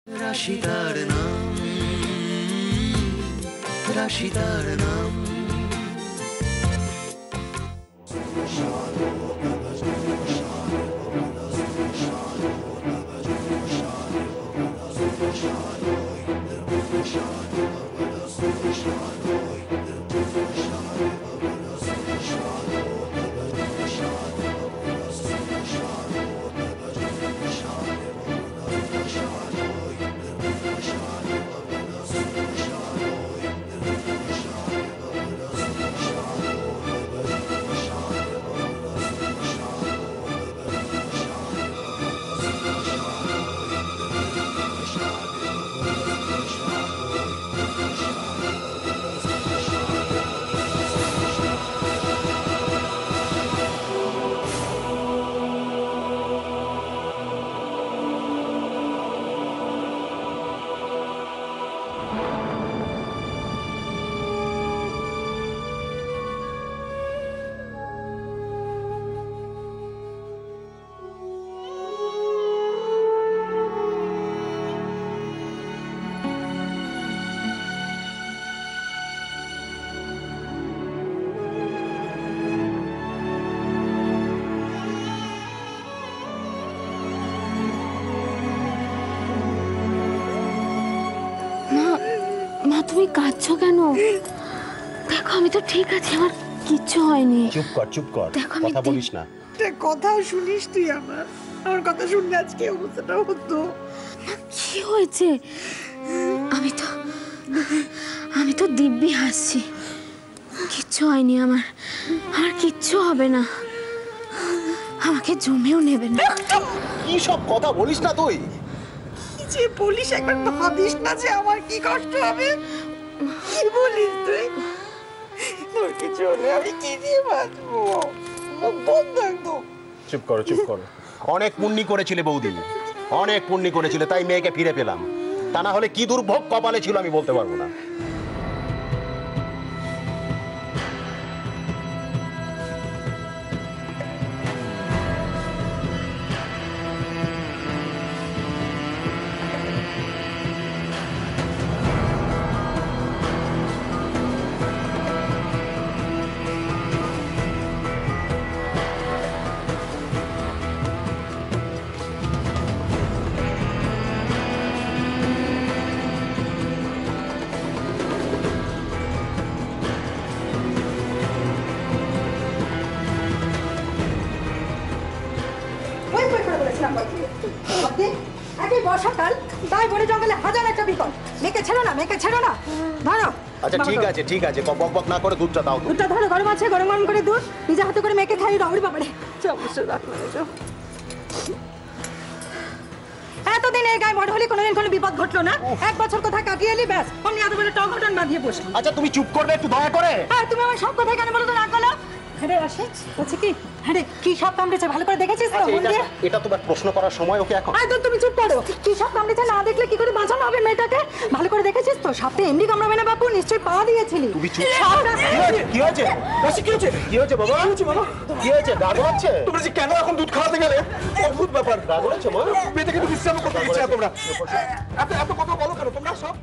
রাশিদার নাম, রাশিদার নাম। তুমি কাঁদছো কেন? দেখো আমি তো ঠিক আছি, আমার কিচ্ছু হয়নি। চুপ কর চুপ কর, কথা বলিস না। কথা শুনিস তুই? আমার কথা শুনলে আজকে অবস্থাটা হতো। কি হয়েছে? আমি তো দিব্যি হাসছি, কিচ্ছু হয়নি আমার, কিচ্ছু হবে না, আমাকে জমেও নেবে না। কি সব কথা বলিস না তুই? যে বলিস একবার ভাবিস না যে আমার কি কষ্ট হবে? কি বলিস তুই? তোর কিছু হলে আমি কি দিয়ে বাঁচবো? বন্ধ একদম। চুপ করো চুপ করো। অনেক পুণ্যি করেছিলে বৌদি, অনেক পুণ্যি করেছিলে, তাই মেয়েকে ফিরে পেলাম। তা না হলে কি দুর্ভোগ কপালে ছিল আমি বলতে পারবো না। বর্ষাকাল তাই বনে জঙ্গলে হাজার একটা বিপদ। মেয়েকে ছেড়ো না, মেয়েকে ছেড়ো না। ধরো। আচ্ছা ঠিক আছে ঠিক আছে, বক বক না করে দুধটা দাও। দুধটা ধরো, গরম আছে, গরম গরম করে দুধ নিজে হাতে করে মেয়েকে খাইয়ে দাও। বাবারে অবশ্যই রাখো। এতদিন এই গায়ে মড হলে কোনোদিন কোনো বিপদ ঘটলো না। 1 বছর কোথায় কাটিয়ে এলি, ব্যাস অমনি এত বলে টগটন বাঁধিয়ে বসলি। আচ্ছা তুমি চুপ করবে একটু দয়া করে? হ্যাঁ, তুমি আমার সব কথা কেন বলো তো? না করো। হ্যাঁ আসে বলছে কি? হ্যাঁ কি সব কামড়েছে ভালো করে দেখেছিস তো? এটা তোমার প্রশ্ন করার সময় ওকে এখন? আয় তো তুমি চুপ করো। কি সব কামড়েছে না দেখলে কি করে বাঁচানো হবে মেয়েটাকে? ভালো করে দেখেছিস তো? সাপে এমনি কামড়াবে না বাপু, নিশ্চয়ই পা দিয়েছিলি। তুমি চুপ। কি হয়েছে? কি হয়েছে? কি হয়েছে বাবা? কি হয়েছে? রাগ হচ্ছে? তোমরা যে কেন এখন দুধ খাওয়াতে গেলে? অদ্ভুত ব্যাপার। রাগ হচ্ছে মা? মেয়েটাকে একটু বিশ্রাম করতে দিচ্ছি না তোমরা। এত কথা বলো কেন তোমরা সব?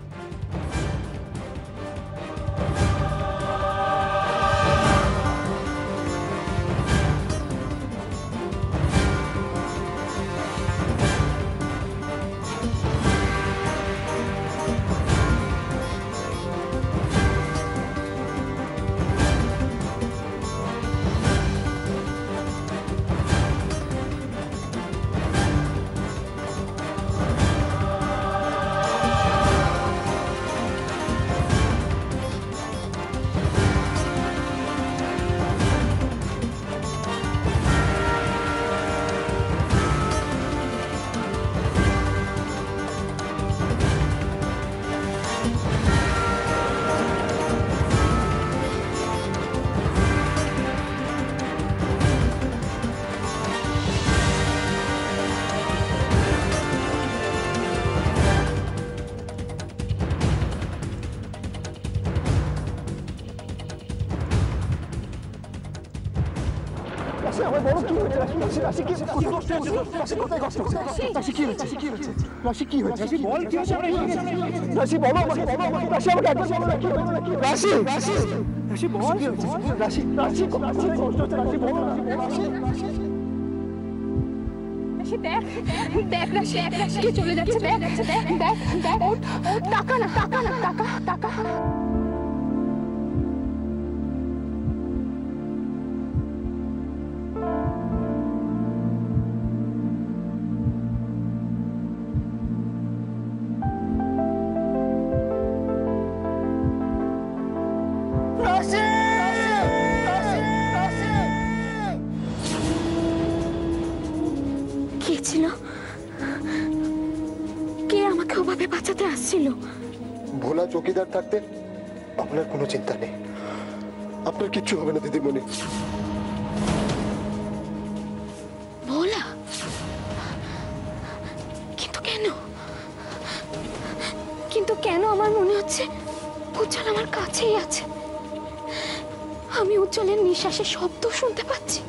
আমার বলো কি হয়েছে রাশি কি রাশি কোথায় কষ্ট রাশি কি হয়েছে রাশি কি হয়েছে বল কি হয়েছে রাশি বলো আমাকে রাশি আমাকে একবার বলো রাশি রাশি বল রাশি কষ্ট হচ্ছে রাশি বলো না রাশি দেখ রাশি কে চলে যাচ্ছে দেখ ওঠ টাকা না টাকা কে ছিল? কে আমাকে ওভাবে বাঁচাতে আসছিল? ভোলা চৌকিদার থাকতে আপনার কোনো চিন্তা নেই, আপনার কিচ্ছু হবে না দিদিমণি। ভোলা? কিন্তু কেন আমার মনে হচ্ছে উজ্জ্বল আমার কাছেই আছে। আমি উজ্জ্বলের নিঃশ্বাসের শব্দ শুনতে পাচ্ছি।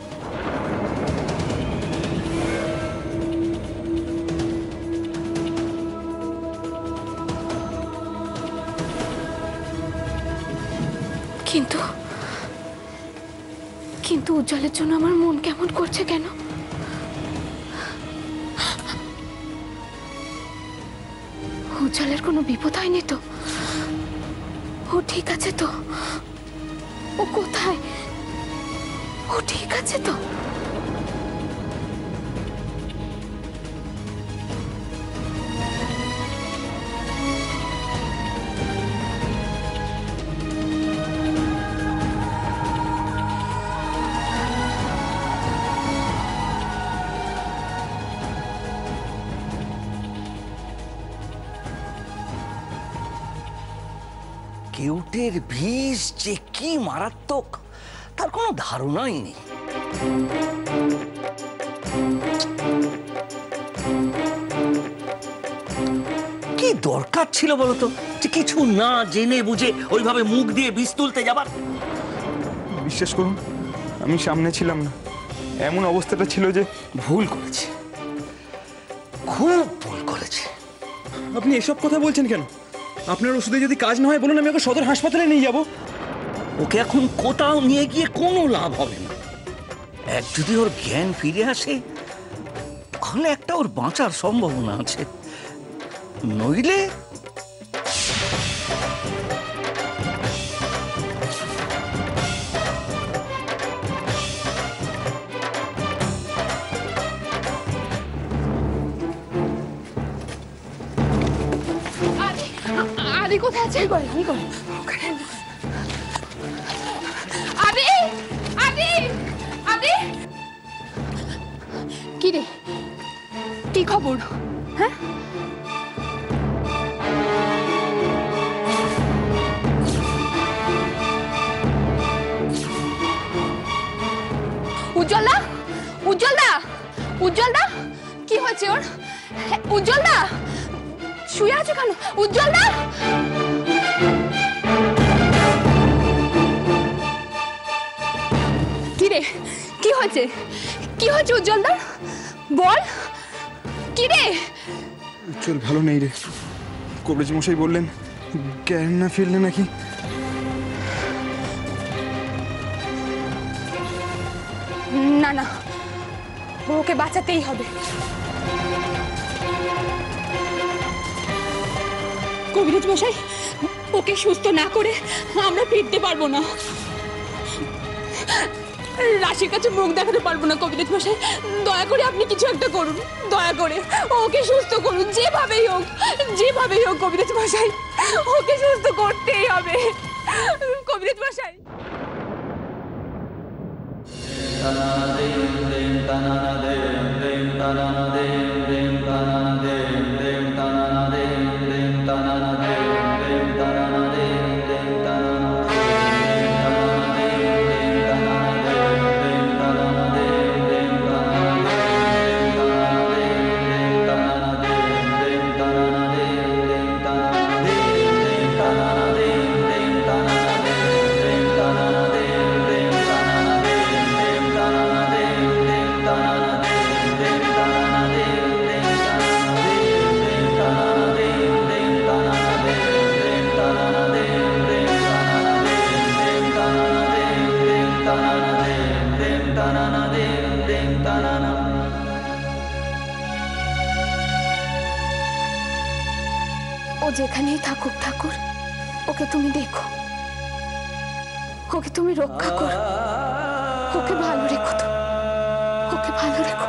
কিন্তু উজ্জ্বলের জন্য আমার মন কেমন করছে কেন? উজ্জ্বলের কোনো বিপদ হয়নি তো? ও ঠিক আছে তো? ও কোথায়? ও ঠিক আছে তো? কেউটের বিষ যে কি মারাত্মক তার কোনো ধারণাই নেই। কি দরকার ছিল বলতো যে কিছু না জেনে বুঝে ওইভাবে মুখ দিয়ে বিষ তুলতে যাবার? বিশ্বাস করুন আমি সামনে ছিলাম না, এমন অবস্থাটা ছিল যে। ভুল করেছে, খুব ভুল করেছে। আপনি এসব কথা বলছেন কেন? আপনার ওষুধে যদি কাজ না হয় বলুন, আমি ওকে সদর হাসপাতালে নিয়ে যাব। ওকে এখন কোথাও নিয়ে গিয়ে কোনো লাভ হবে না। এক যদি ওর জ্ঞান ফিরে আসে তাহলে একটা ওর বাঁচার সম্ভাবনা আছে, নইলে আরে কোথায় আছে? আরে কি রে, কি খবর? হ্যাঁ উজ্জ্বলদা কি হয়েছে ওর? উজ্জ্বলদা শুয়ে আছে কেন? উজ্জ্বলদা কি রে, কি হয়েছে? উজ্জ্বলদা বল, কি রে? চল ভালো নেই রে, কবরেজ মশাই বললেন জ্ঞান না ফিরলে নাকি। না ওকে বাঁচাতেই হবে। কবিরাজ মশাই, ওকে সুস্থ না করে আমরা ফিরতে পারবো না। রাশির কাছে মুখ দেখাতে পারবো না। কবিরাজ মশাই দয়া করে আপনি কিছু একটা করুন, দয়া করে ওকে সুস্থ করুন, যেভাবেই হোক কবিরাজ মশাই, ওকে সুস্থ করতেই হবে কবিরাজ মশাই। ও যেখানেই থাকুক ঠাকুর, ওকে তুমি দেখো, ওকে তুমি রক্ষা করো, ওকে ভালো রেখো, তো ওকে ভালো রেখো।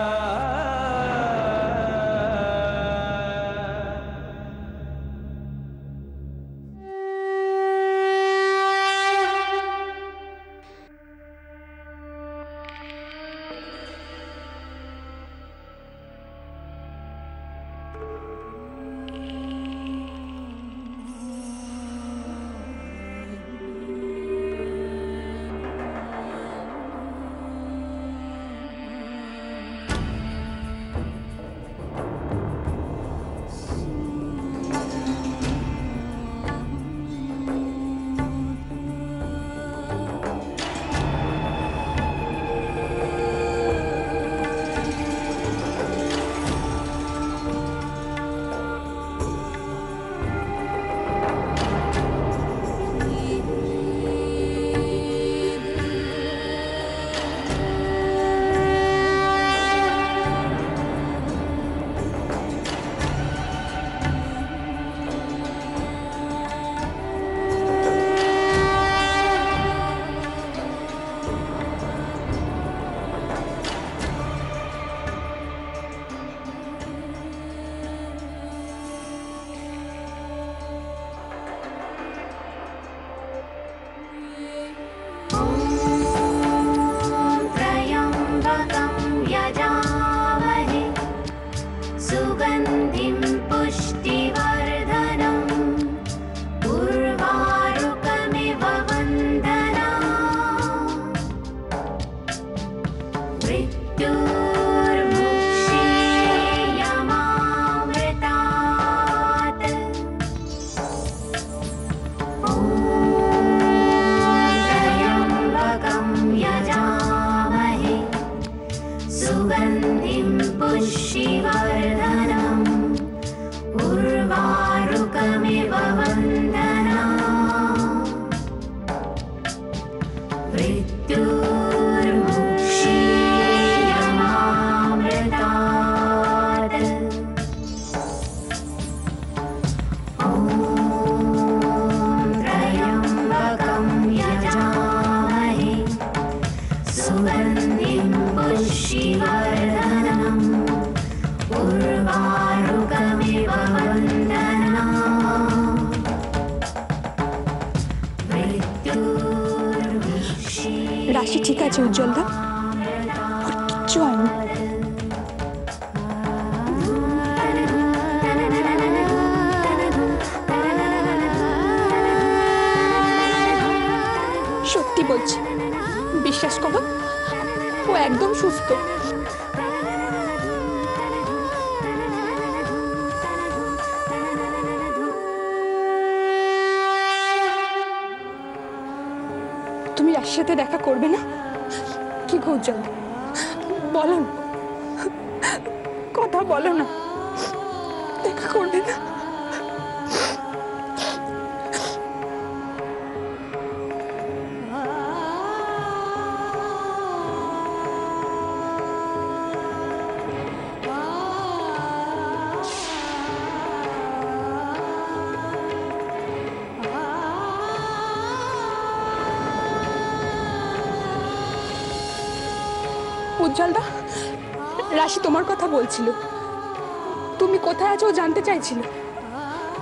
রাশি ঠিক আছে উজ্জ্বলদা, ওর কিচ্ছু হয়নি। সত্যি বলছি, বিশ্বাস করো, ও একদম সুস্থ। তুমি রাশির সাথে দেখা করবে না? কি গো উজ্জ্বল, বলো না, কথা বলো না, দেখা করবে না? উজ্জ্বলদা, রাশি তোমার কথা বলছিল, তুমি কোথায় আছো জানতে চাইছিল।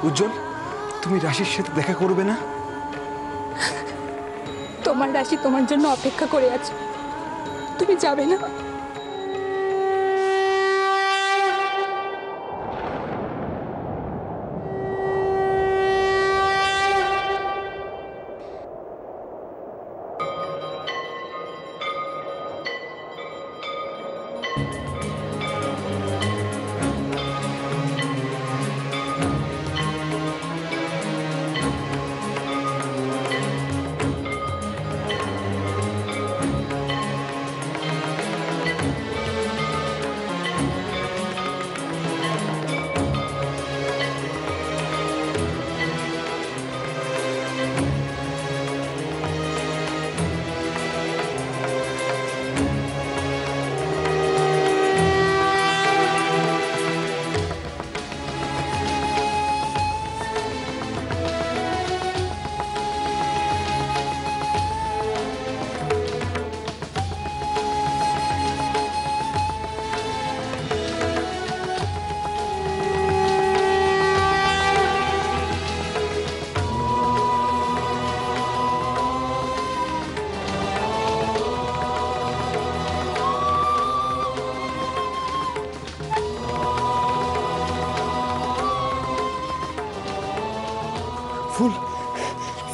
উজ্জ্বল, তুমি রাশির সাথে দেখা করবে না? তোমার রাশি তোমার জন্য অপেক্ষা করে আছে, তুমি যাবে না? ফুল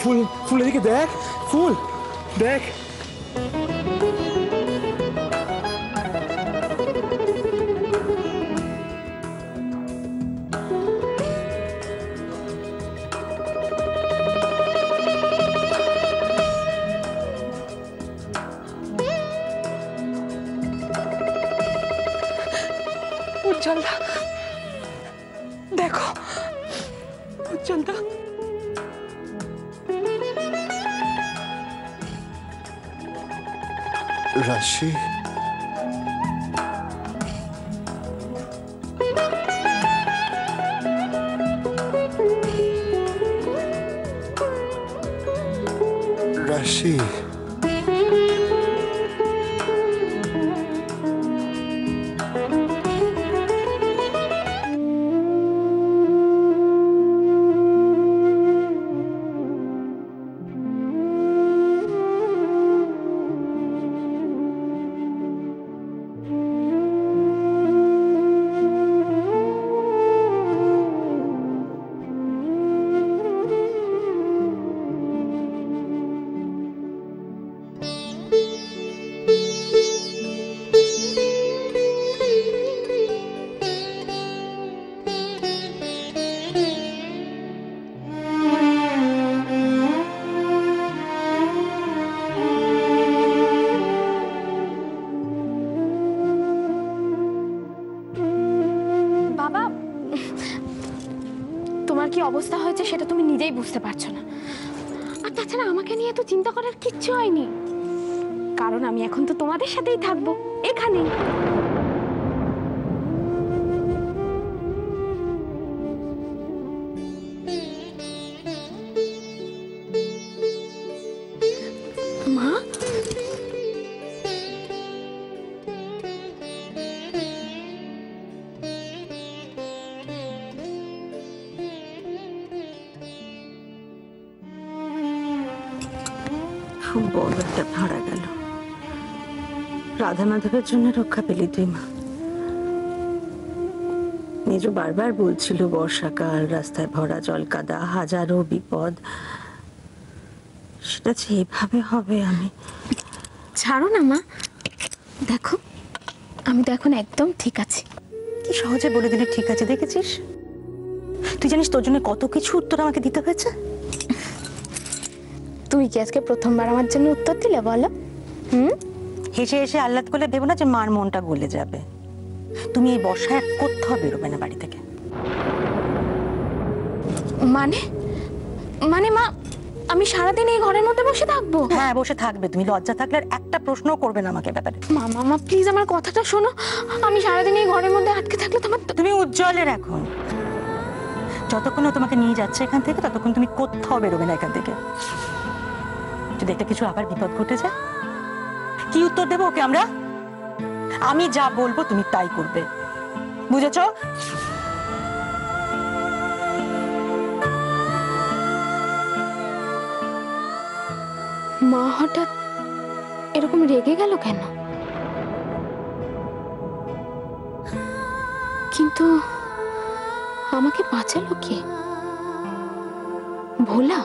ফুল ফুল এদিকে দেখ, ফুল দেখ। উজ্জ্বলদা দেখো, উজ্জ্বলদা রাশি রাশি কি অবস্থা হয়েছে সেটা তুমি নিজেই বুঝতে পারছো না। আর তাছাড়া আমাকে নিয়ে তো চিন্তা করার কিচ্ছু হয়নি, কারণ আমি এখন তো তোমাদের সাথেই থাকবো এখানেই। মা খুব বড় একটা ভাড়া গেল। রাধা মাধবের জন্য রক্ষা পেলি তুই মা। নিজু বারবার বলছিল বর্ষাকাল, রাস্তায় ভরা জল কাদা, হাজারো বিপদ, সেটা যে এভাবে হবে আমি। ছাড়ো না মা, দেখো আমি তো এখন একদম ঠিক আছি। কি সহজে বলে দিলে ঠিক আছে, দেখেছিস? তুই জানিস তোর জন্য কত কিছু উত্তর আমাকে দিতে হয়েছে। তুমি কি আজকে প্রথমবার আমার জন্য উত্তর দিলে বলো? হেসে হেসে আহ্লাদ করলে ভেবো না যে মার মনটা গলে যাবে। তুমি এই বর্ষায় কোথাও বেরোবে না বাড়ি থেকে। মানে মানে মা আমি সারাদিন এই ঘরের মধ্যে বসে থাকবো? হ্যাঁ বসে থাকবে তুমি। লজ্জা থাকলে আর একটা প্রশ্ন করবে না আমাকে ব্যাপারে। মা প্লিজ আমার কথাটা শোনো। আমি সারাদিন এই ঘরের মধ্যে আটকে থাকলে তোমার তুমি উজ্জ্বলের এখন যতক্ষণ তোমাকে নিয়ে যাচ্ছে এখান থেকে ততক্ষণ তুমি কোথাও বেরোবে না এখান থেকে। যদি একটা কিছু আবার বিপদ ঘটে যায় কি উত্তর দেবো ওকে আমরা? আমি যা বলবো তুমি তাই করবে, বুঝেছো? মা হঠাৎ এরকম রেগে গেল কেন? কিন্তু আমাকে বাঁচালো কে? ভোলা?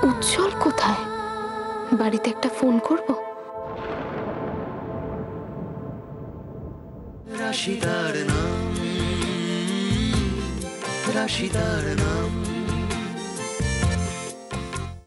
উজ্জ্বল কোথায়? বাড়িতে একটা ফোন করব। রাশি তার নাম, রাশি তার নাম।